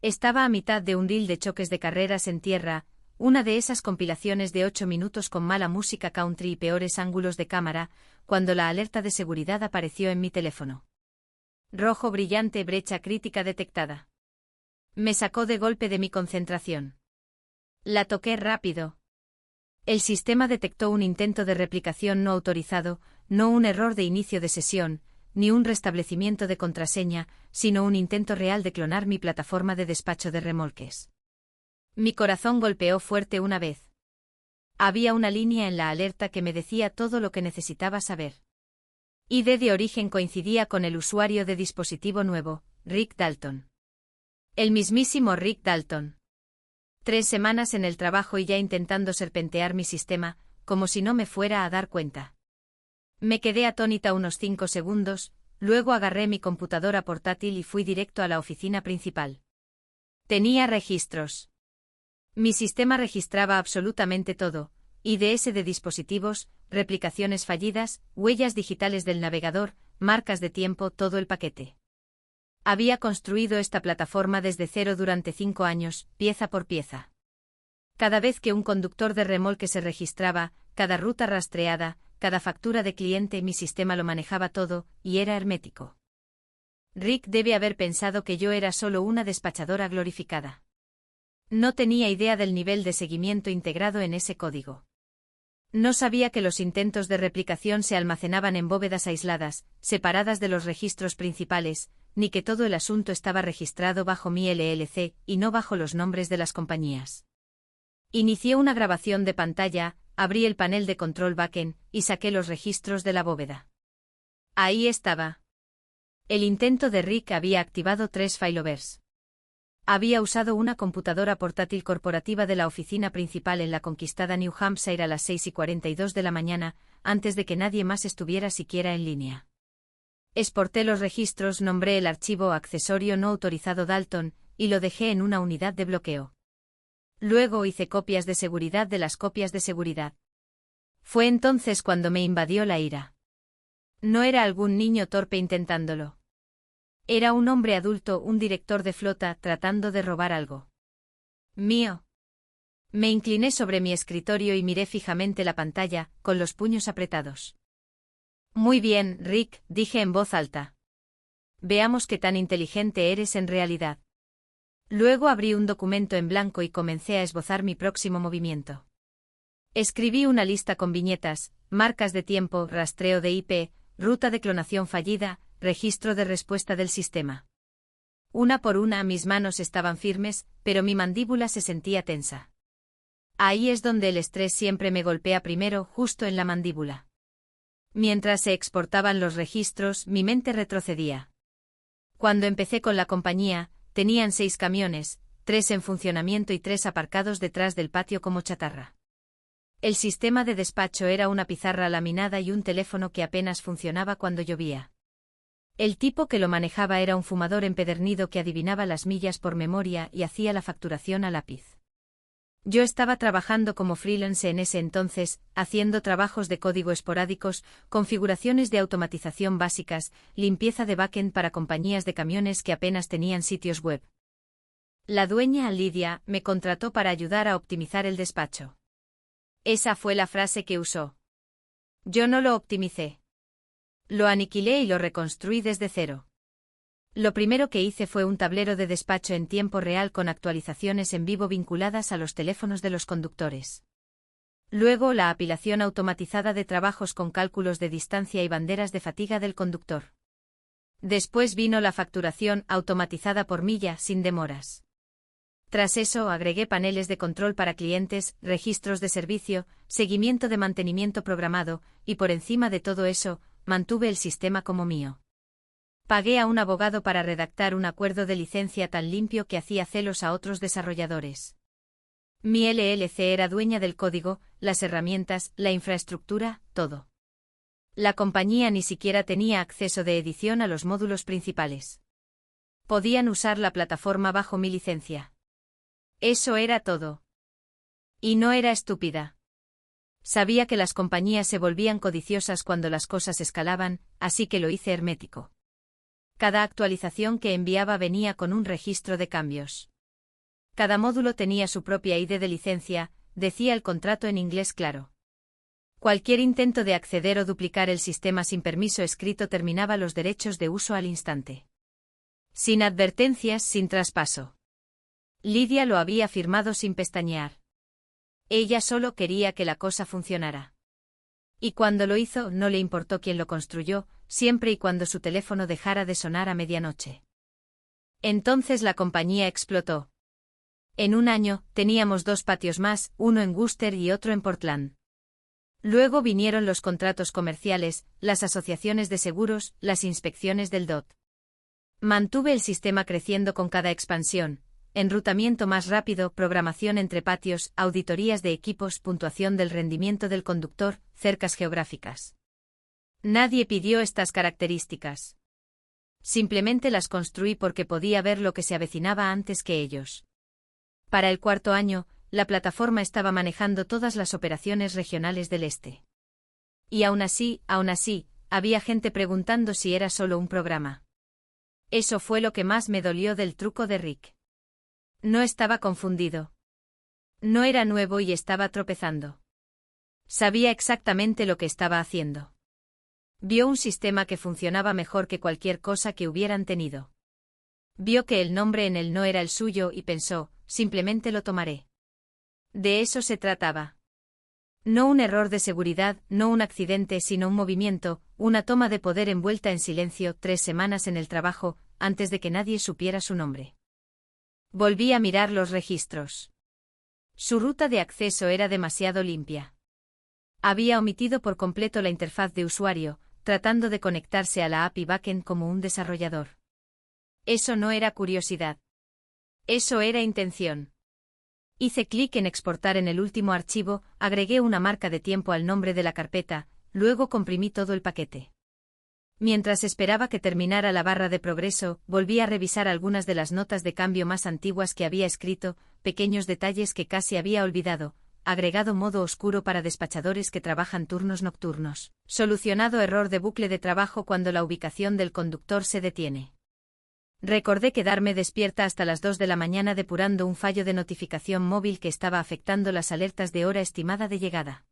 Estaba a mitad de un reel de choques de carreras en tierra, una de esas compilaciones de 8 minutos con mala música country y peores ángulos de cámara, cuando la alerta de seguridad apareció en mi teléfono. Rojo brillante, brecha crítica detectada. Me sacó de golpe de mi concentración. La toqué rápido. El sistema detectó un intento de replicación no autorizado, no un error de inicio de sesión, ni un restablecimiento de contraseña, sino un intento real de clonar mi plataforma de despacho de remolques. Mi corazón golpeó fuerte una vez. Había una línea en la alerta que me decía todo lo que necesitaba saber. ID de origen coincidía con el usuario de dispositivo nuevo, Rick Dalton. El mismísimo Rick Dalton. 3 semanas en el trabajo y ya intentando serpentear mi sistema, como si no me fuera a dar cuenta. Me quedé atónita unos 5 segundos, luego agarré mi computadora portátil y fui directo a la oficina principal. Tenía registros. Mi sistema registraba absolutamente todo, IDs de dispositivos, replicaciones fallidas, huellas digitales del navegador, marcas de tiempo, todo el paquete. Había construido esta plataforma desde cero durante 5 años, pieza por pieza. Cada vez que un conductor de remolque se registraba, cada ruta rastreada, cada factura de cliente, mi sistema lo manejaba todo, y era hermético. Rick debe haber pensado que yo era solo una despachadora glorificada. No tenía idea del nivel de seguimiento integrado en ese código. No sabía que los intentos de replicación se almacenaban en bóvedas aisladas, separadas de los registros principales, ni que todo el asunto estaba registrado bajo mi LLC y no bajo los nombres de las compañías. Inicié una grabación de pantalla, abrí el panel de control backend y saqué los registros de la bóveda. Ahí estaba. El intento de Rick había activado 3 failovers. Había usado una computadora portátil corporativa de la oficina principal en la conquistada New Hampshire a las 6:42 de la mañana, antes de que nadie más estuviera siquiera en línea. Exporté los registros, nombré el archivo accesorio no autorizado Dalton, y lo dejé en una unidad de bloqueo. Luego hice copias de seguridad de las copias de seguridad. Fue entonces cuando me invadió la ira. No era algún niño torpe intentándolo. Era un hombre adulto, un director de flota, tratando de robar algo mío. Me incliné sobre mi escritorio y miré fijamente la pantalla, con los puños apretados. Muy bien, Rick, dije en voz alta. Veamos qué tan inteligente eres en realidad. Luego abrí un documento en blanco y comencé a esbozar mi próximo movimiento. Escribí una lista con viñetas, marcas de tiempo, rastreo de IP, ruta de clonación fallida, registro de respuesta del sistema. Una por una mis manos estaban firmes, pero mi mandíbula se sentía tensa. Ahí es donde el estrés siempre me golpea primero, justo en la mandíbula. Mientras se exportaban los registros, mi mente retrocedía. Cuando empecé con la compañía, tenían 6 camiones, 3 en funcionamiento y 3 aparcados detrás del patio como chatarra. El sistema de despacho era una pizarra laminada y un teléfono que apenas funcionaba cuando llovía. El tipo que lo manejaba era un fumador empedernido que adivinaba las millas por memoria y hacía la facturación a lápiz. Yo estaba trabajando como freelance en ese entonces, haciendo trabajos de código esporádicos, configuraciones de automatización básicas, limpieza de backend para compañías de camiones que apenas tenían sitios web. La dueña, Lidia, me contrató para ayudar a optimizar el despacho. Esa fue la frase que usó. Yo no lo optimicé. Lo aniquilé y lo reconstruí desde cero. Lo primero que hice fue un tablero de despacho en tiempo real con actualizaciones en vivo vinculadas a los teléfonos de los conductores. Luego la apilación automatizada de trabajos con cálculos de distancia y banderas de fatiga del conductor. Después vino la facturación automatizada por milla sin demoras. Tras eso agregué paneles de control para clientes, registros de servicio, seguimiento de mantenimiento programado, y por encima de todo eso, mantuve el sistema como mío. Pagué a un abogado para redactar un acuerdo de licencia tan limpio que hacía celos a otros desarrolladores. Mi LLC era dueña del código, las herramientas, la infraestructura, todo. La compañía ni siquiera tenía acceso de edición a los módulos principales. Podían usar la plataforma bajo mi licencia. Eso era todo. Y no era estúpida. Sabía que las compañías se volvían codiciosas cuando las cosas escalaban, así que lo hice hermético. Cada actualización que enviaba venía con un registro de cambios. Cada módulo tenía su propia ID de licencia, decía el contrato en inglés claro. Cualquier intento de acceder o duplicar el sistema sin permiso escrito terminaba los derechos de uso al instante. Sin advertencias, sin traspaso. Lidia lo había firmado sin pestañear. Ella solo quería que la cosa funcionara. Y cuando lo hizo, no le importó quién lo construyó, siempre y cuando su teléfono dejara de sonar a medianoche. Entonces la compañía explotó. En un año, teníamos 2 patios más, uno en Worcester y otro en Portland. Luego vinieron los contratos comerciales, las asociaciones de seguros, las inspecciones del DOT. Mantuve el sistema creciendo con cada expansión, enrutamiento más rápido, programación entre patios, auditorías de equipos, puntuación del rendimiento del conductor, cercas geográficas. Nadie pidió estas características. Simplemente las construí porque podía ver lo que se avecinaba antes que ellos. Para el 4.º año, la plataforma estaba manejando todas las operaciones regionales del este. Y aún así, había gente preguntando si era solo un programa. Eso fue lo que más me dolió del truco de Rick. No estaba confundido. No era nuevo y estaba tropezando. Sabía exactamente lo que estaba haciendo. Vio un sistema que funcionaba mejor que cualquier cosa que hubieran tenido. Vio que el nombre en él no era el suyo y pensó, simplemente lo tomaré. De eso se trataba. No un error de seguridad, no un accidente, sino un movimiento, una toma de poder envuelta en silencio, 3 semanas en el trabajo, antes de que nadie supiera su nombre. Volví a mirar los registros. Su ruta de acceso era demasiado limpia. Había omitido por completo la interfaz de usuario, tratando de conectarse a la API backend como un desarrollador. Eso no era curiosidad. Eso era intención. Hice clic en exportar en el último archivo, agregué una marca de tiempo al nombre de la carpeta, luego comprimí todo el paquete. Mientras esperaba que terminara la barra de progreso, volví a revisar algunas de las notas de cambio más antiguas que había escrito, pequeños detalles que casi había olvidado, agregado modo oscuro para despachadores que trabajan turnos nocturnos, solucionado error de bucle de trabajo cuando la ubicación del conductor se detiene. Recordé quedarme despierta hasta las 2 de la mañana depurando un fallo de notificación móvil que estaba afectando las alertas de hora estimada de llegada.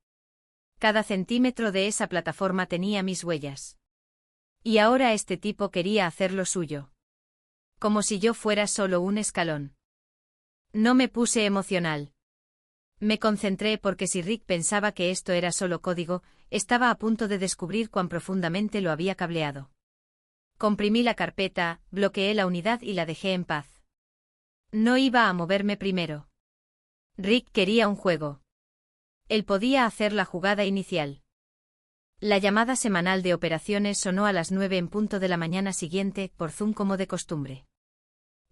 Cada centímetro de esa plataforma tenía mis huellas. Y ahora este tipo quería hacer lo suyo. Como si yo fuera solo un escalón. No me puse emocional. Me concentré porque si Rick pensaba que esto era solo código, estaba a punto de descubrir cuán profundamente lo había cableado. Comprimí la carpeta, bloqueé la unidad y la dejé en paz. No iba a moverme primero. Rick quería un juego. Él podía hacer la jugada inicial. La llamada semanal de operaciones sonó a las 9 en punto de la mañana siguiente, por Zoom como de costumbre.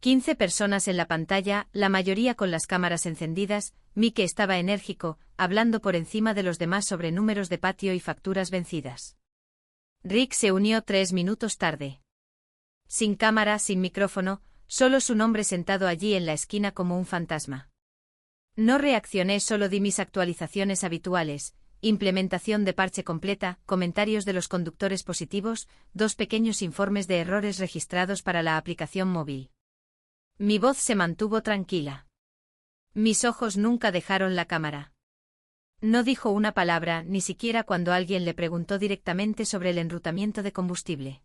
15 personas en la pantalla, la mayoría con las cámaras encendidas, Mike estaba enérgico, hablando por encima de los demás sobre números de patio y facturas vencidas. Rick se unió 3 minutos tarde. Sin cámara, sin micrófono, solo su nombre sentado allí en la esquina como un fantasma. No reaccioné, solo di mis actualizaciones habituales, implementación de parche completa, comentarios de los conductores positivos, 2 pequeños informes de errores registrados para la aplicación móvil. Mi voz se mantuvo tranquila. Mis ojos nunca dejaron la cámara. No dijo una palabra, ni siquiera cuando alguien le preguntó directamente sobre el enrutamiento de combustible.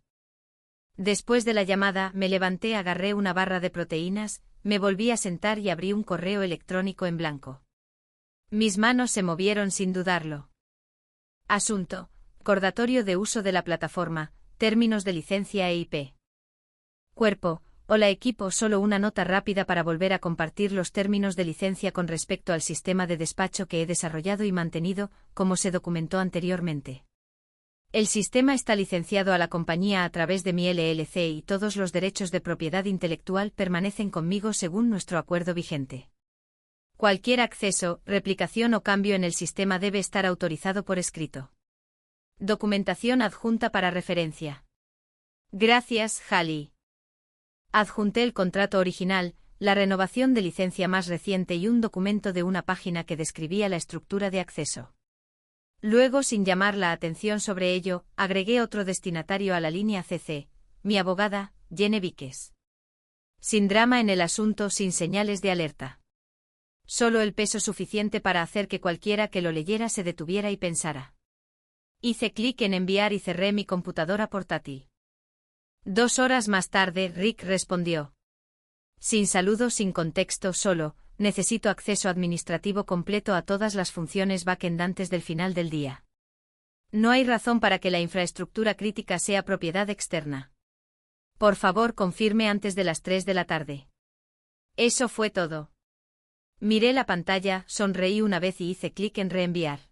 Después de la llamada, me levanté, agarré una barra de proteínas, me volví a sentar y abrí un correo electrónico en blanco. Mis manos se movieron sin dudarlo. Asunto: recordatorio de uso de la plataforma, términos de licencia e IP. Cuerpo: hola equipo, solo una nota rápida para volver a compartir los términos de licencia con respecto al sistema de despacho que he desarrollado y mantenido, como se documentó anteriormente. El sistema está licenciado a la compañía a través de mi LLC y todos los derechos de propiedad intelectual permanecen conmigo según nuestro acuerdo vigente. Cualquier acceso, replicación o cambio en el sistema debe estar autorizado por escrito. Documentación adjunta para referencia. Gracias, Halley. Adjunté el contrato original, la renovación de licencia más reciente y un documento de una página que describía la estructura de acceso. Luego, sin llamar la atención sobre ello, agregué otro destinatario a la línea CC, mi abogada, Jenny Víquez. Sin drama en el asunto, sin señales de alerta. Solo el peso suficiente para hacer que cualquiera que lo leyera se detuviera y pensara. Hice clic en enviar y cerré mi computadora portátil. 2 horas más tarde, Rick respondió. Sin saludo, sin contexto, solo, necesito acceso administrativo completo a todas las funciones backend antes del final del día. No hay razón para que la infraestructura crítica sea propiedad externa. Por favor, confirme antes de las 3 de la tarde. Eso fue todo. Miré la pantalla, sonreí una vez y hice clic en reenviar.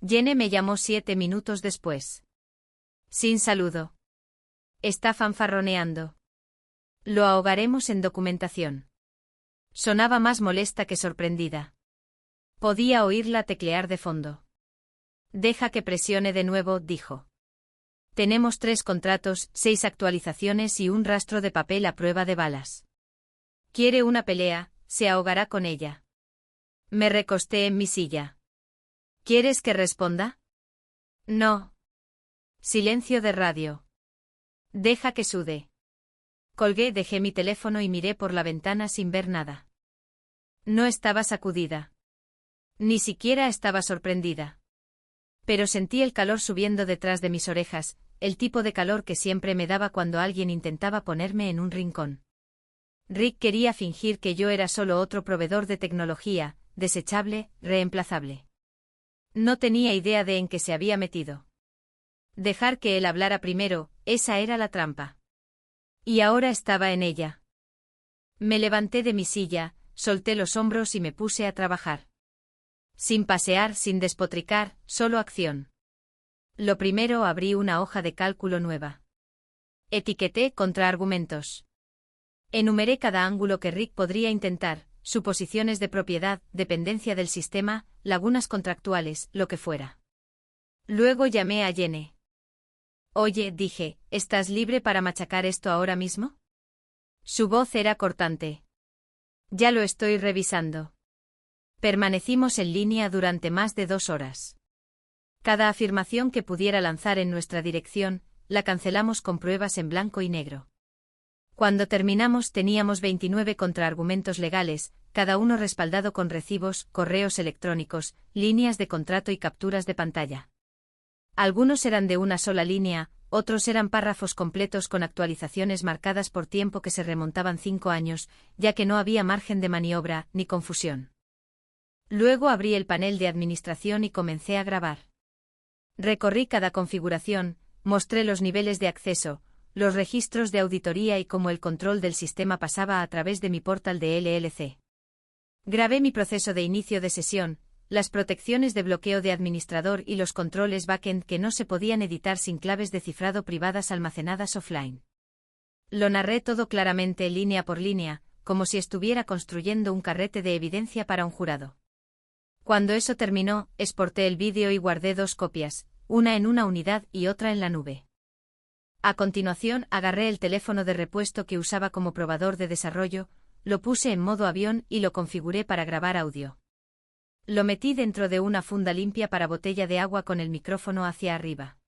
Jenny me llamó 7 minutos después. Sin saludo. Está fanfarroneando. Lo ahogaremos en documentación. Sonaba más molesta que sorprendida. Podía oírla teclear de fondo. Deja que presione de nuevo, dijo. Tenemos 3 contratos, 6 actualizaciones y un rastro de papel a prueba de balas. Quiere una pelea, se ahogará con ella. Me recosté en mi silla. ¿Quieres que responda? No. Silencio de radio. Deja que sude. Colgué, dejé mi teléfono y miré por la ventana sin ver nada. No estaba sacudida. Ni siquiera estaba sorprendida. Pero sentí el calor subiendo detrás de mis orejas, el tipo de calor que siempre me daba cuando alguien intentaba ponerme en un rincón. Rick quería fingir que yo era solo otro proveedor de tecnología, desechable, reemplazable. No tenía idea de en qué se había metido. Dejar que él hablara primero, esa era la trampa. Y ahora estaba en ella. Me levanté de mi silla, solté los hombros y me puse a trabajar. Sin pasear, sin despotricar, solo acción. Lo primero, abrí una hoja de cálculo nueva. Etiqueté contraargumentos. Enumeré cada ángulo que Rick podría intentar, suposiciones de propiedad, dependencia del sistema, lagunas contractuales, lo que fuera. Luego llamé a Jenny. Oye, dije, ¿estás libre para machacar esto ahora mismo? Su voz era cortante. Ya lo estoy revisando. Permanecimos en línea durante más de 2 horas. Cada afirmación que pudiera lanzar en nuestra dirección, la cancelamos con pruebas en blanco y negro. Cuando terminamos teníamos 29 contraargumentos legales, cada uno respaldado con recibos, correos electrónicos, líneas de contrato y capturas de pantalla. Algunos eran de una sola línea, otros eran párrafos completos con actualizaciones marcadas por tiempo que se remontaban 5 años, ya que no había margen de maniobra ni confusión. Luego abrí el panel de administración y comencé a grabar. Recorrí cada configuración, mostré los niveles de acceso, los registros de auditoría y cómo el control del sistema pasaba a través de mi portal de LLC. Grabé mi proceso de inicio de sesión, las protecciones de bloqueo de administrador y los controles backend que no se podían editar sin claves de cifrado privadas almacenadas offline. Lo narré todo claramente línea por línea, como si estuviera construyendo un carrete de evidencia para un jurado. Cuando eso terminó, exporté el vídeo y guardé 2 copias, una en una unidad y otra en la nube. A continuación, agarré el teléfono de repuesto que usaba como probador de desarrollo, lo puse en modo avión y lo configuré para grabar audio. Lo metí dentro de una funda limpia para botella de agua con el micrófono hacia arriba.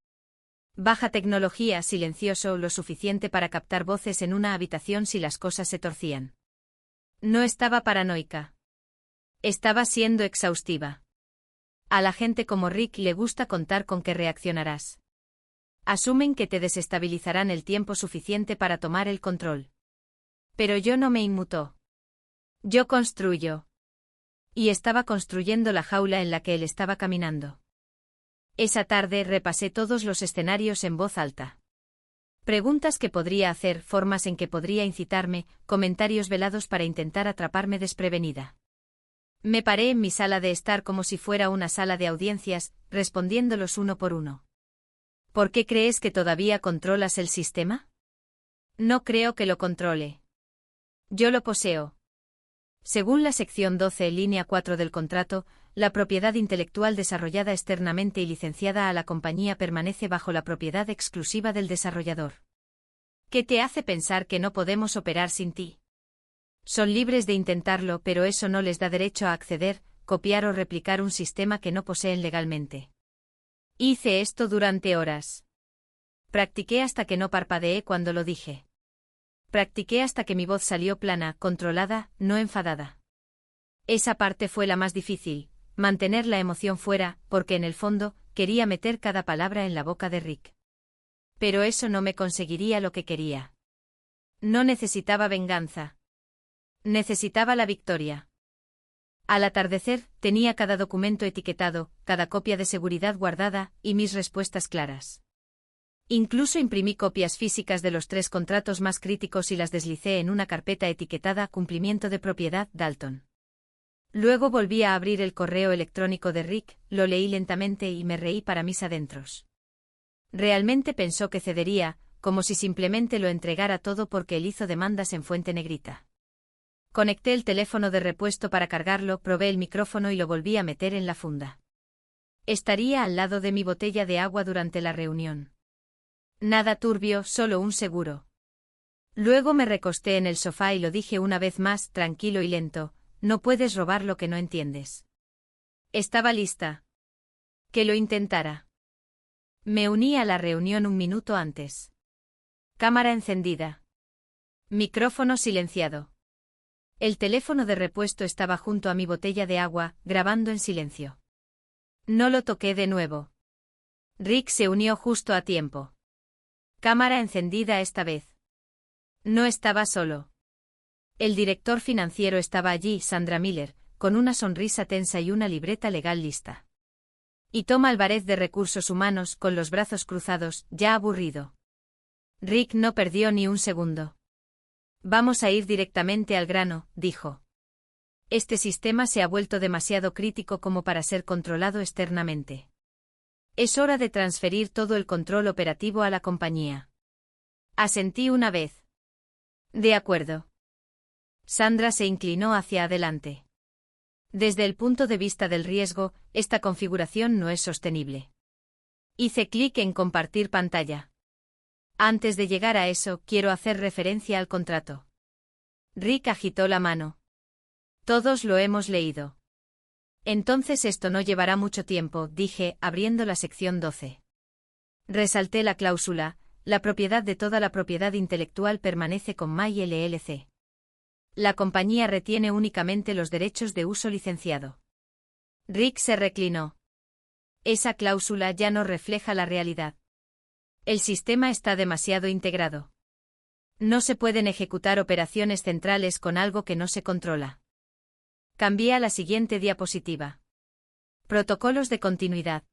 Baja tecnología, silencioso, lo suficiente para captar voces en una habitación si las cosas se torcían. No estaba paranoica. Estaba siendo exhaustiva. A la gente como Rick le gusta contar con que reaccionarás. Asumen que te desestabilizarán el tiempo suficiente para tomar el control. Pero yo no me inmutó. Yo construyo. Y estaba construyendo la jaula en la que él estaba caminando. Esa tarde repasé todos los escenarios en voz alta. Preguntas que podría hacer, formas en que podría incitarme, comentarios velados para intentar atraparme desprevenida. Me paré en mi sala de estar como si fuera una sala de audiencias, respondiéndolos uno por uno. ¿Por qué crees que todavía controlas el sistema? No creo que lo controle. Yo lo poseo. Según la sección 12, línea 4 del contrato, la propiedad intelectual desarrollada externamente y licenciada a la compañía permanece bajo la propiedad exclusiva del desarrollador. ¿Qué te hace pensar que no podemos operar sin ti? Son libres de intentarlo, pero eso no les da derecho a acceder, copiar o replicar un sistema que no poseen legalmente. Hice esto durante horas. Practiqué hasta que no parpadeé cuando lo dije. Practiqué hasta que mi voz salió plana, controlada, no enfadada. Esa parte fue la más difícil, mantener la emoción fuera, porque en el fondo, quería meter cada palabra en la boca de Rick. Pero eso no me conseguiría lo que quería. No necesitaba venganza. Necesitaba la victoria. Al atardecer, tenía cada documento etiquetado, cada copia de seguridad guardada, y mis respuestas claras. Incluso imprimí copias físicas de los 3 contratos más críticos y las deslicé en una carpeta etiquetada Cumplimiento de propiedad Dalton. Luego volví a abrir el correo electrónico de Rick, lo leí lentamente y me reí para mis adentros. Realmente pensó que cedería, como si simplemente lo entregara todo porque él hizo demandas en Fuente Negrita. Conecté el teléfono de repuesto para cargarlo, probé el micrófono y lo volví a meter en la funda. Estaría al lado de mi botella de agua durante la reunión. Nada turbio, solo un seguro. Luego me recosté en el sofá y lo dije una vez más, tranquilo y lento: no puedes robar lo que no entiendes. Estaba lista. Que lo intentara. Me uní a la reunión un minuto antes. Cámara encendida. Micrófono silenciado. El teléfono de repuesto estaba junto a mi botella de agua, grabando en silencio. No lo toqué de nuevo. Rick se unió justo a tiempo. Cámara encendida esta vez. No estaba solo. El director financiero estaba allí, Sandra Miller, con una sonrisa tensa y una libreta legal lista. Y Tom Álvarez de Recursos Humanos, con los brazos cruzados, ya aburrido. Rick no perdió ni un segundo. Vamos a ir directamente al grano, dijo. Este sistema se ha vuelto demasiado crítico como para ser controlado externamente. Es hora de transferir todo el control operativo a la compañía. Asentí una vez. De acuerdo. Sandra se inclinó hacia adelante. Desde el punto de vista del riesgo, esta configuración no es sostenible. Hice clic en compartir pantalla. Antes de llegar a eso, quiero hacer referencia al contrato. Rick agitó la mano. Todos lo hemos leído. Entonces esto no llevará mucho tiempo, dije, abriendo la sección 12. Resalté la cláusula: la propiedad de toda la propiedad intelectual permanece con May LLC. La compañía retiene únicamente los derechos de uso licenciado. Rick se reclinó. Esa cláusula ya no refleja la realidad. El sistema está demasiado integrado. No se pueden ejecutar operaciones centrales con algo que no se controla. Cambié a la siguiente diapositiva. Protocolos de continuidad.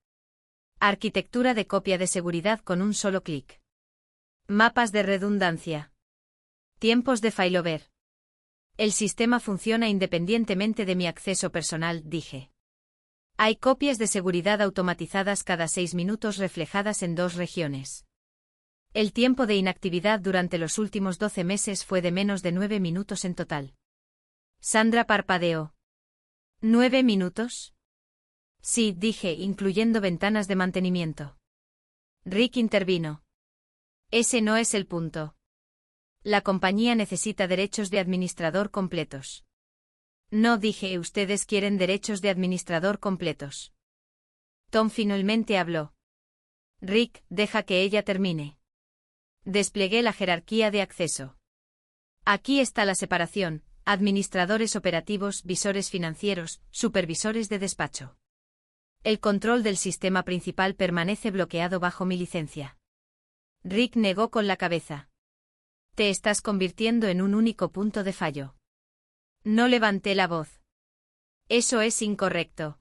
Arquitectura de copia de seguridad con un solo clic. Mapas de redundancia. Tiempos de failover. El sistema funciona independientemente de mi acceso personal, dije. Hay copias de seguridad automatizadas cada 6 minutos reflejadas en 2 regiones. El tiempo de inactividad durante los últimos 12 meses fue de menos de 9 minutos en total. Sandra parpadeó. ¿9 minutos? Sí, dije, incluyendo ventanas de mantenimiento. Rick intervino. Ese no es el punto. La compañía necesita derechos de administrador completos. No, dije, ustedes quieren derechos de administrador completos. Tom finalmente habló. Rick, deja que ella termine. Desplegué la jerarquía de acceso. Aquí está la separación: administradores operativos, visores financieros, supervisores de despacho. El control del sistema principal permanece bloqueado bajo mi licencia. Rick negó con la cabeza. Te estás convirtiendo en un único punto de fallo. No levanté la voz. Eso es incorrecto.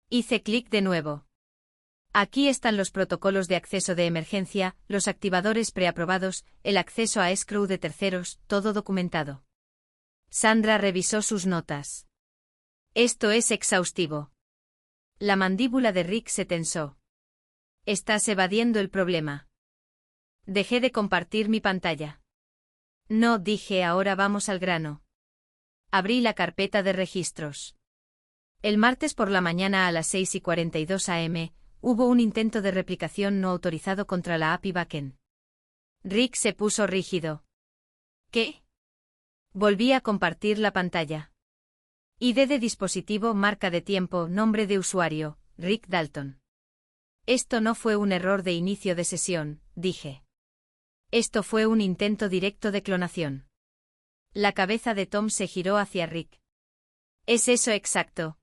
Hice clic de nuevo. Aquí están los protocolos de acceso de emergencia, los activadores preaprobados, el acceso a escrow de terceros, todo documentado. Sandra revisó sus notas. Esto es exhaustivo. La mandíbula de Rick se tensó. Estás evadiendo el problema. Dejé de compartir mi pantalla. No, dije, ahora vamos al grano. Abrí la carpeta de registros. El martes por la mañana a las 6:42 am, hubo un intento de replicación no autorizado contra la API backend. Rick se puso rígido. ¿Qué? Volví a compartir la pantalla. ID de dispositivo, marca de tiempo, nombre de usuario, Rick Dalton. Esto no fue un error de inicio de sesión, dije. Esto fue un intento directo de clonación. La cabeza de Tom se giró hacia Rick. ¿Es eso exacto?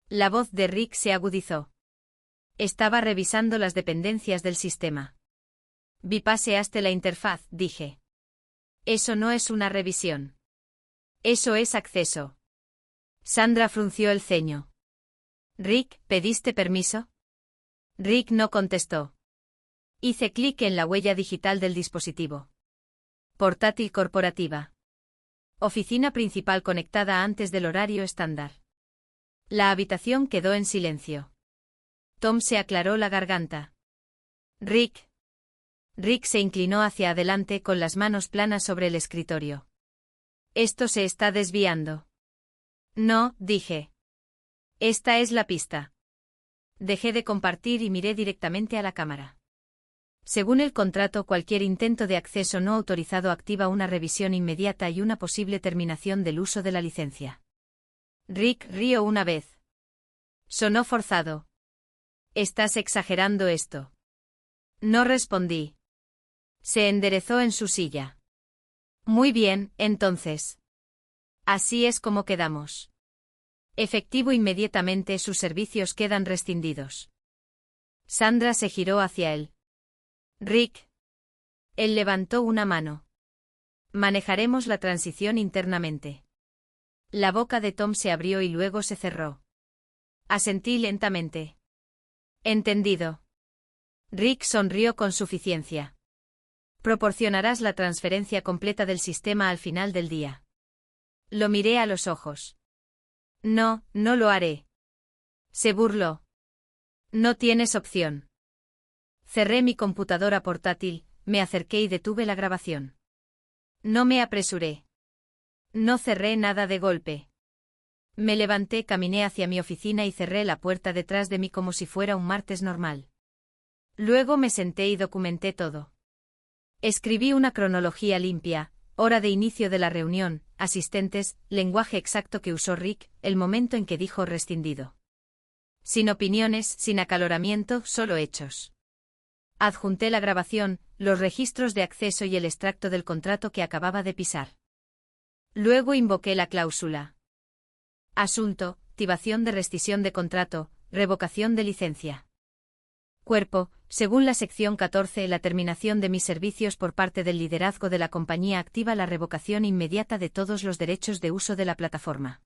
La voz de Rick se agudizó. Estaba revisando las dependencias del sistema. Bypaseaste la interfaz, dije. Eso no es una revisión. Eso es acceso. Sandra frunció el ceño. Rick, ¿pediste permiso? Rick no contestó. Hice clic en la huella digital del dispositivo. Portátil corporativa. Oficina principal conectada antes del horario estándar. La habitación quedó en silencio. Tom se aclaró la garganta. Rick. Rick se inclinó hacia adelante con las manos planas sobre el escritorio. Esto se está desviando. No, dije. Esta es la pista. Dejé de compartir y miré directamente a la cámara. Según el contrato, cualquier intento de acceso no autorizado activa una revisión inmediata y una posible terminación del uso de la licencia. Rick rió una vez. Sonó forzado. ¿Estás exagerando esto? No respondí. Se enderezó en su silla. Muy bien, entonces. Así es como quedamos. Efectivo inmediatamente, sus servicios quedan rescindidos. Sandra se giró hacia él. Rick. Él levantó una mano. Manejaremos la transición internamente. La boca de Tom se abrió y luego se cerró. Asentí lentamente. Entendido. Rick sonrió con suficiencia. Proporcionarás la transferencia completa del sistema al final del día. Lo miré a los ojos. No, no lo haré. Se burló. No tienes opción. Cerré mi computadora portátil, me acerqué y detuve la grabación. No me apresuré. No cerré nada de golpe. Me levanté, caminé hacia mi oficina y cerré la puerta detrás de mí como si fuera un martes normal. Luego me senté y documenté todo. Escribí una cronología limpia, hora de inicio de la reunión, asistentes, lenguaje exacto que usó Rick, el momento en que dijo rescindido. Sin opiniones, sin acaloramiento, solo hechos. Adjunté la grabación, los registros de acceso y el extracto del contrato que acababa de pisar. Luego invoqué la cláusula. Asunto: activación de rescisión de contrato, revocación de licencia. Cuerpo: según la sección 14, la terminación de mis servicios por parte del liderazgo de la compañía activa la revocación inmediata de todos los derechos de uso de la plataforma.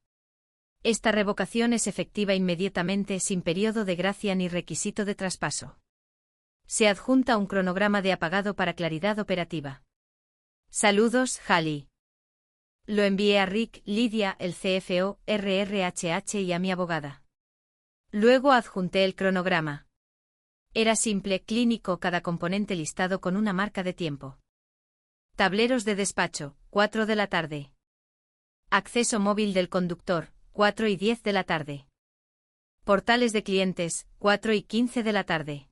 Esta revocación es efectiva inmediatamente, sin periodo de gracia ni requisito de traspaso. Se adjunta un cronograma de apagado para claridad operativa. Saludos, Halley. Lo envié a Rick, Lidia, el CFO, RRHH y a mi abogada. Luego adjunté el cronograma. Era simple, clínico, cada componente listado con una marca de tiempo. Tableros de despacho, 4 de la tarde. Acceso móvil del conductor, 4:10 de la tarde. Portales de clientes, 4:15 de la tarde.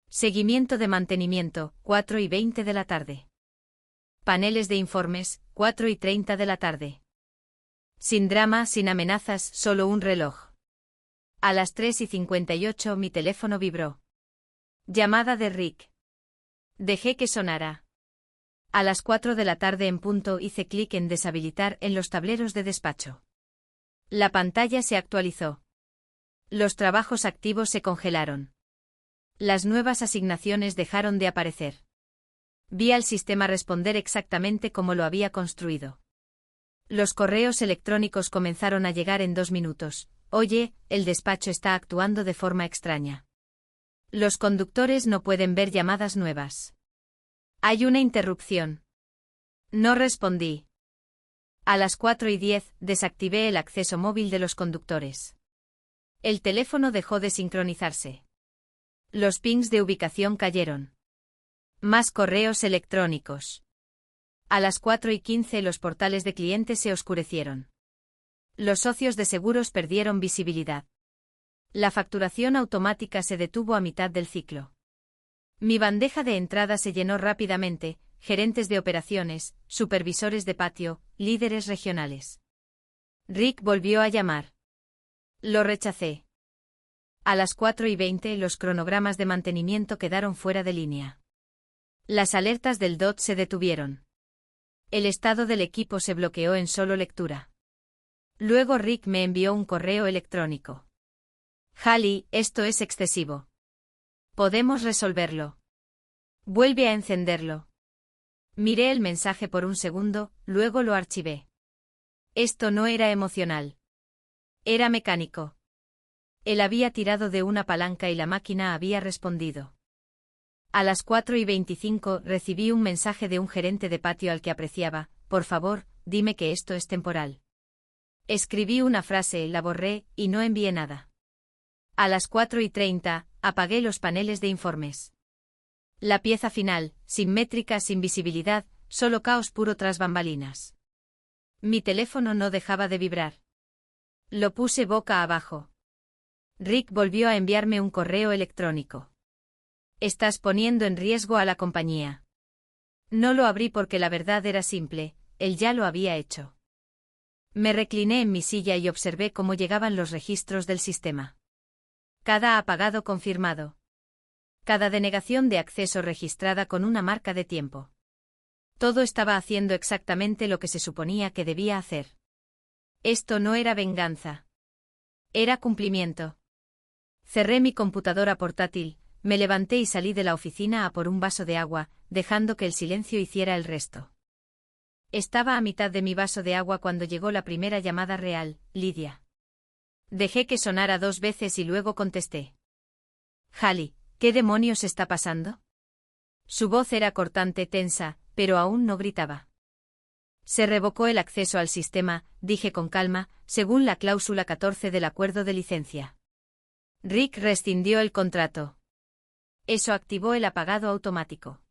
Seguimiento de mantenimiento, 4:20 de la tarde. Paneles de informes, 4:30 de la tarde. Sin drama, sin amenazas, solo un reloj. A las 3:58 mi teléfono vibró. Llamada de Rick. Dejé que sonara. A las 4 de la tarde en punto hice clic en deshabilitar en los tableros de despacho. La pantalla se actualizó. Los trabajos activos se congelaron. Las nuevas asignaciones dejaron de aparecer. Vi al sistema responder exactamente como lo había construido. Los correos electrónicos comenzaron a llegar en 2 minutos. Oye, el despacho está actuando de forma extraña. Los conductores no pueden ver llamadas nuevas. Hay una interrupción. No respondí. A las 4:10 desactivé el acceso móvil de los conductores. El teléfono dejó de sincronizarse. Los pings de ubicación cayeron. Más correos electrónicos. A las 4:15 los portales de clientes se oscurecieron. Los socios de seguros perdieron visibilidad. La facturación automática se detuvo a mitad del ciclo. Mi bandeja de entrada se llenó rápidamente, gerentes de operaciones, supervisores de patio, líderes regionales. Rick volvió a llamar. Lo rechacé. A las 4:20 los cronogramas de mantenimiento quedaron fuera de línea. Las alertas del DOT se detuvieron. El estado del equipo se bloqueó en solo lectura. Luego Rick me envió un correo electrónico. Hallie, esto es excesivo. Podemos resolverlo. Vuelve a encenderlo. Miré el mensaje por un segundo, luego lo archivé. Esto no era emocional. Era mecánico. Él había tirado de una palanca y la máquina había respondido. A las 4:25 recibí un mensaje de un gerente de patio al que apreciaba: por favor, dime que esto es temporal. Escribí una frase, la borré, y no envié nada. A las 4:30, apagué los paneles de informes. La pieza final, sin métrica, sin visibilidad, solo caos puro tras bambalinas. Mi teléfono no dejaba de vibrar. Lo puse boca abajo. Rick volvió a enviarme un correo electrónico. Estás poniendo en riesgo a la compañía. No lo abrí porque la verdad era simple, él ya lo había hecho. Me recliné en mi silla y observé cómo llegaban los registros del sistema. Cada apagado confirmado. Cada denegación de acceso registrada con una marca de tiempo. Todo estaba haciendo exactamente lo que se suponía que debía hacer. Esto no era venganza. Era cumplimiento. Cerré mi computadora portátil, me levanté y salí de la oficina a por un vaso de agua, dejando que el silencio hiciera el resto. Estaba a mitad de mi vaso de agua cuando llegó la primera llamada real, Lidia. Dejé que sonara 2 veces y luego contesté. Hallie, ¿qué demonios está pasando? Su voz era cortante, tensa, pero aún no gritaba. Se revocó el acceso al sistema, dije con calma, según la cláusula 14 del acuerdo de licencia. Rick rescindió el contrato. Eso activó el apagado automático.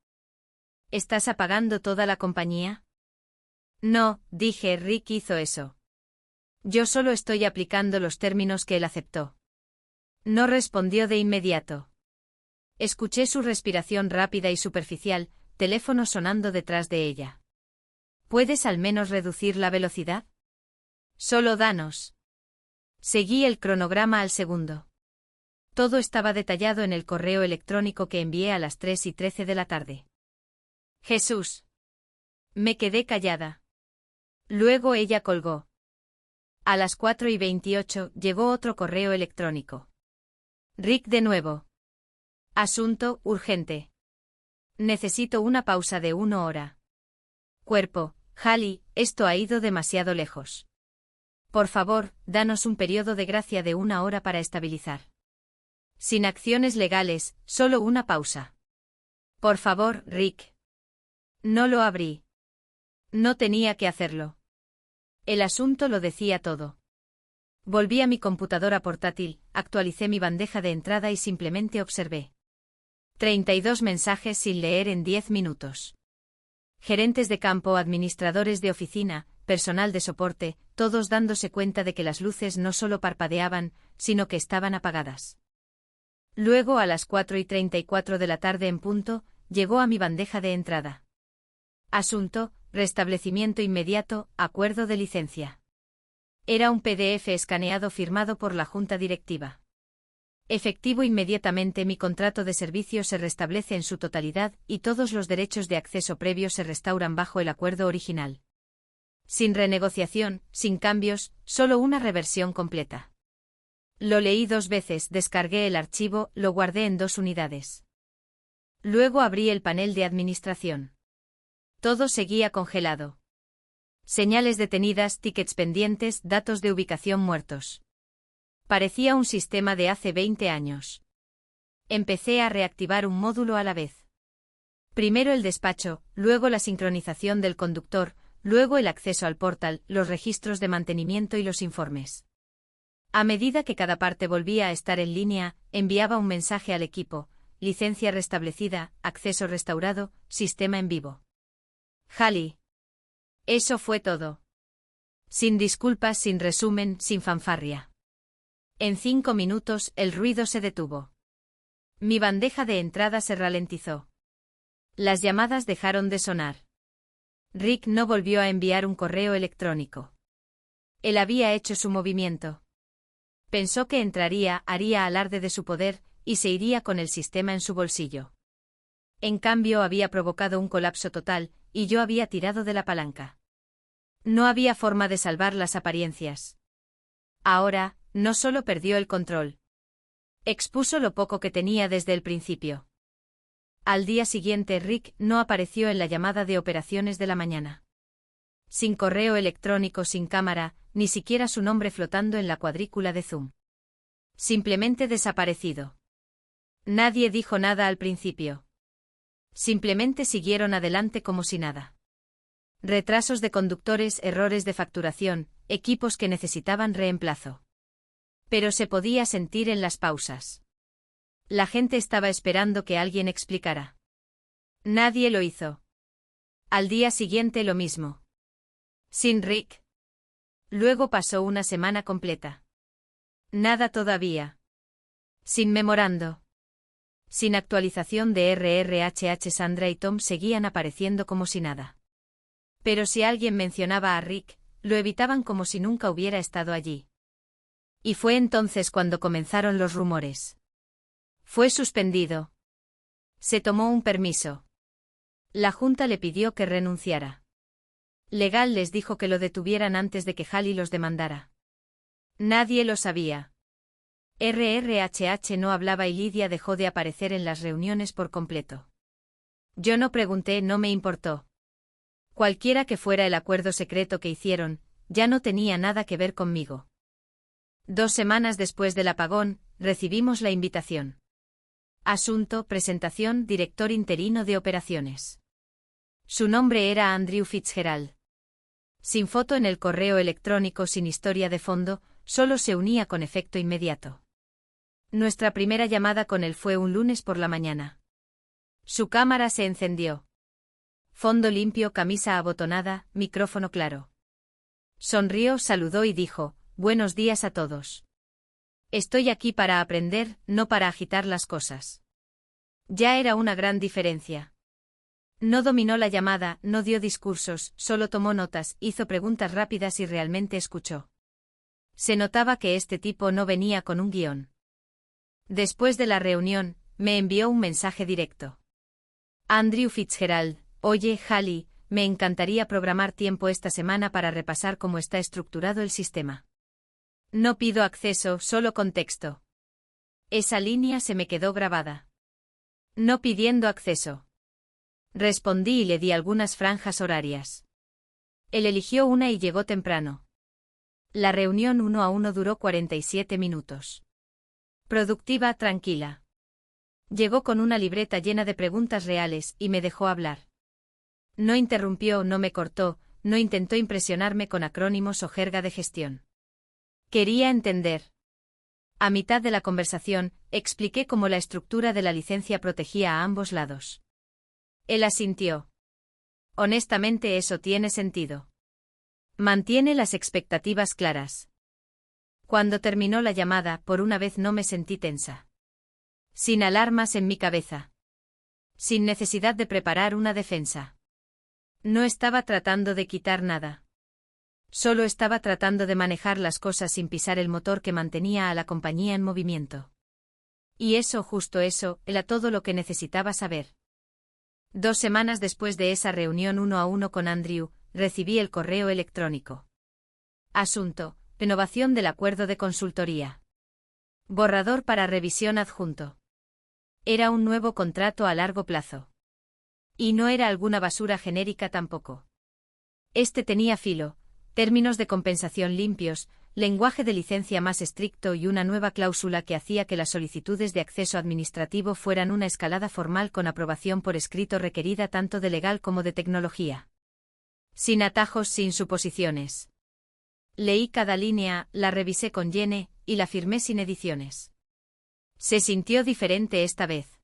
¿Estás apagando toda la compañía? No, dije, Rick hizo eso. Yo solo estoy aplicando los términos que él aceptó. No respondió de inmediato. Escuché su respiración rápida y superficial, teléfono sonando detrás de ella. ¿Puedes al menos reducir la velocidad? Solo danos. Seguí el cronograma al segundo. Todo estaba detallado en el correo electrónico que envié a las 3:13 de la tarde. Jesús. Me quedé callada. Luego ella colgó. A las 4:28 llegó otro correo electrónico. Rick de nuevo. Asunto urgente. Necesito una pausa de 1 hora. Cuerpo, Hallie, esto ha ido demasiado lejos. Por favor, danos un periodo de gracia de 1 hora para estabilizar. Sin acciones legales, solo una pausa. Por favor, Rick. No lo abrí. No tenía que hacerlo. El asunto lo decía todo. Volví a mi computadora portátil, actualicé mi bandeja de entrada y simplemente observé. 32 mensajes sin leer en 10 minutos. Gerentes de campo, administradores de oficina, personal de soporte, todos dándose cuenta de que las luces no solo parpadeaban, sino que estaban apagadas. Luego a las 4:34 de la tarde en punto, llegó a mi bandeja de entrada. Asunto, restablecimiento inmediato, acuerdo de licencia. Era un PDF escaneado firmado por la junta directiva. Efectivo inmediatamente, mi contrato de servicio se restablece en su totalidad y todos los derechos de acceso previo se restauran bajo el acuerdo original. Sin renegociación, sin cambios, solo una reversión completa. Lo leí 2 veces, descargué el archivo, lo guardé en 2 unidades. Luego abrí el panel de administración. Todo seguía congelado. Señales detenidas, tickets pendientes, datos de ubicación muertos. Parecía un sistema de hace 20 años. Empecé a reactivar un módulo a la vez. Primero el despacho, luego la sincronización del conductor, luego el acceso al portal, los registros de mantenimiento y los informes. A medida que cada parte volvía a estar en línea, enviaba un mensaje al equipo: licencia restablecida, acceso restaurado, sistema en vivo. Hallie. Eso fue todo. Sin disculpas, sin resumen, sin fanfarria. En 5 minutos, el ruido se detuvo. Mi bandeja de entrada se ralentizó. Las llamadas dejaron de sonar. Rick no volvió a enviar un correo electrónico. Él había hecho su movimiento. Pensó que entraría, haría alarde de su poder, y se iría con el sistema en su bolsillo. En cambio había provocado un colapso total, y yo había tirado de la palanca. No había forma de salvar las apariencias. Ahora, no solo perdió el control. Expuso lo poco que tenía desde el principio. Al día siguiente Rick no apareció en la llamada de operaciones de la mañana. Sin correo electrónico, sin cámara, ni siquiera su nombre flotando en la cuadrícula de Zoom. Simplemente desaparecido. Nadie dijo nada al principio. Simplemente siguieron adelante como si nada. Retrasos de conductores, errores de facturación, equipos que necesitaban reemplazo. Pero se podía sentir en las pausas. La gente estaba esperando que alguien explicara. Nadie lo hizo. Al día siguiente lo mismo. Sin Rick. Luego pasó una semana completa. Nada todavía. Sin memorando. Sin actualización de RRHH. Sandra y Tom seguían apareciendo como si nada. Pero si alguien mencionaba a Rick, lo evitaban como si nunca hubiera estado allí. Y fue entonces cuando comenzaron los rumores. Fue suspendido. Se tomó un permiso. La Junta le pidió que renunciara. Legal les dijo que lo detuvieran antes de que Halley los demandara. Nadie lo sabía. RRHH no hablaba y Lydia dejó de aparecer en las reuniones por completo. Yo no pregunté, no me importó. Cualquiera que fuera el acuerdo secreto que hicieron, ya no tenía nada que ver conmigo. 2 semanas después del apagón, recibimos la invitación. Asunto, presentación, director interino de operaciones. Su nombre era Andrew Fitzgerald. Sin foto en el correo electrónico, sin historia de fondo, solo se unía con efecto inmediato. Nuestra primera llamada con él fue un lunes por la mañana. Su cámara se encendió. Fondo limpio, camisa abotonada, micrófono claro. Sonrió, saludó y dijo, «Buenos días a todos. Estoy aquí para aprender, no para agitar las cosas». Ya era una gran diferencia. No dominó la llamada, no dio discursos, solo tomó notas, hizo preguntas rápidas y realmente escuchó. Se notaba que este tipo no venía con un guión. Después de la reunión, me envió un mensaje directo. Andrew Fitzgerald, oye, Halley, me encantaría programar tiempo esta semana para repasar cómo está estructurado el sistema. No pido acceso, solo contexto. Esa línea se me quedó grabada. No pidiendo acceso. Respondí y le di algunas franjas horarias. Él eligió una y llegó temprano. La reunión 1 a 1 duró 47 minutos. Productiva, tranquila. Llegó con una libreta llena de preguntas reales y me dejó hablar. No interrumpió, no me cortó, no intentó impresionarme con acrónimos o jerga de gestión. Quería entender. A mitad de la conversación, expliqué cómo la estructura de la licencia protegía a ambos lados. Él asintió. Honestamente, eso tiene sentido. Mantiene las expectativas claras. Cuando terminó la llamada, por una vez no me sentí tensa. Sin alarmas en mi cabeza. Sin necesidad de preparar una defensa. No estaba tratando de quitar nada. Solo estaba tratando de manejar las cosas sin pisar el motor que mantenía a la compañía en movimiento. Y eso, justo eso, era todo lo que necesitaba saber. 2 semanas después de esa reunión 1 a 1 con Andrew, recibí el correo electrónico. Asunto, renovación del acuerdo de consultoría. Borrador para revisión adjunto. Era un nuevo contrato a largo plazo. Y no era alguna basura genérica tampoco. Este tenía filo, términos de compensación limpios, lenguaje de licencia más estricto y una nueva cláusula que hacía que las solicitudes de acceso administrativo fueran una escalada formal con aprobación por escrito requerida tanto de legal como de tecnología. Sin atajos, sin suposiciones. Leí cada línea, la revisé con Jenny, y la firmé sin ediciones. Se sintió diferente esta vez.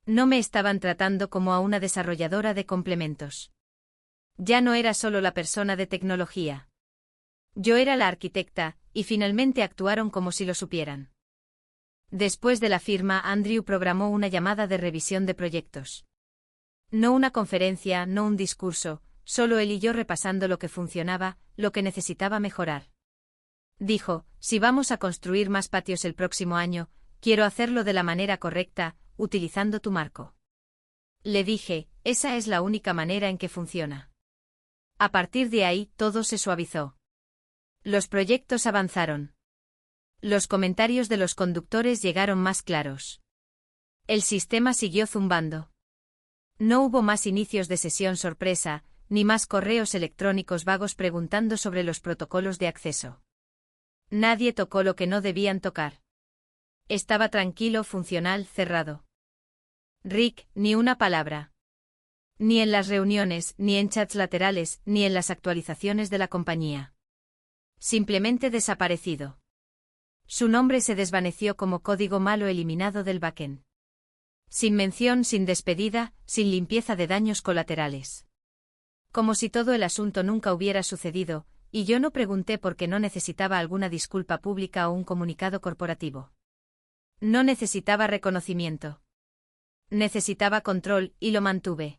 No me estaban tratando como a una desarrolladora de complementos. Ya no era solo la persona de tecnología. Yo era la arquitecta, y finalmente actuaron como si lo supieran. Después de la firma, Andrew programó una llamada de revisión de proyectos. No una conferencia, no un discurso, solo él y yo repasando lo que funcionaba, lo que necesitaba mejorar. Dijo, si vamos a construir más patios el próximo año, quiero hacerlo de la manera correcta, utilizando tu marco. Le dije, esa es la única manera en que funciona. A partir de ahí, todo se suavizó. Los proyectos avanzaron. Los comentarios de los conductores llegaron más claros. El sistema siguió zumbando. No hubo más inicios de sesión sorpresa, ni más correos electrónicos vagos preguntando sobre los protocolos de acceso. Nadie tocó lo que no debían tocar. Estaba tranquilo, funcional, cerrado. Rick, ni una palabra. Ni en las reuniones, ni en chats laterales, ni en las actualizaciones de la compañía. Simplemente desaparecido. Su nombre se desvaneció como código malo eliminado del backend. Sin mención, sin despedida, sin limpieza de daños colaterales. Como si todo el asunto nunca hubiera sucedido, y yo no pregunté por qué no necesitaba alguna disculpa pública o un comunicado corporativo. No necesitaba reconocimiento. Necesitaba control, y lo mantuve.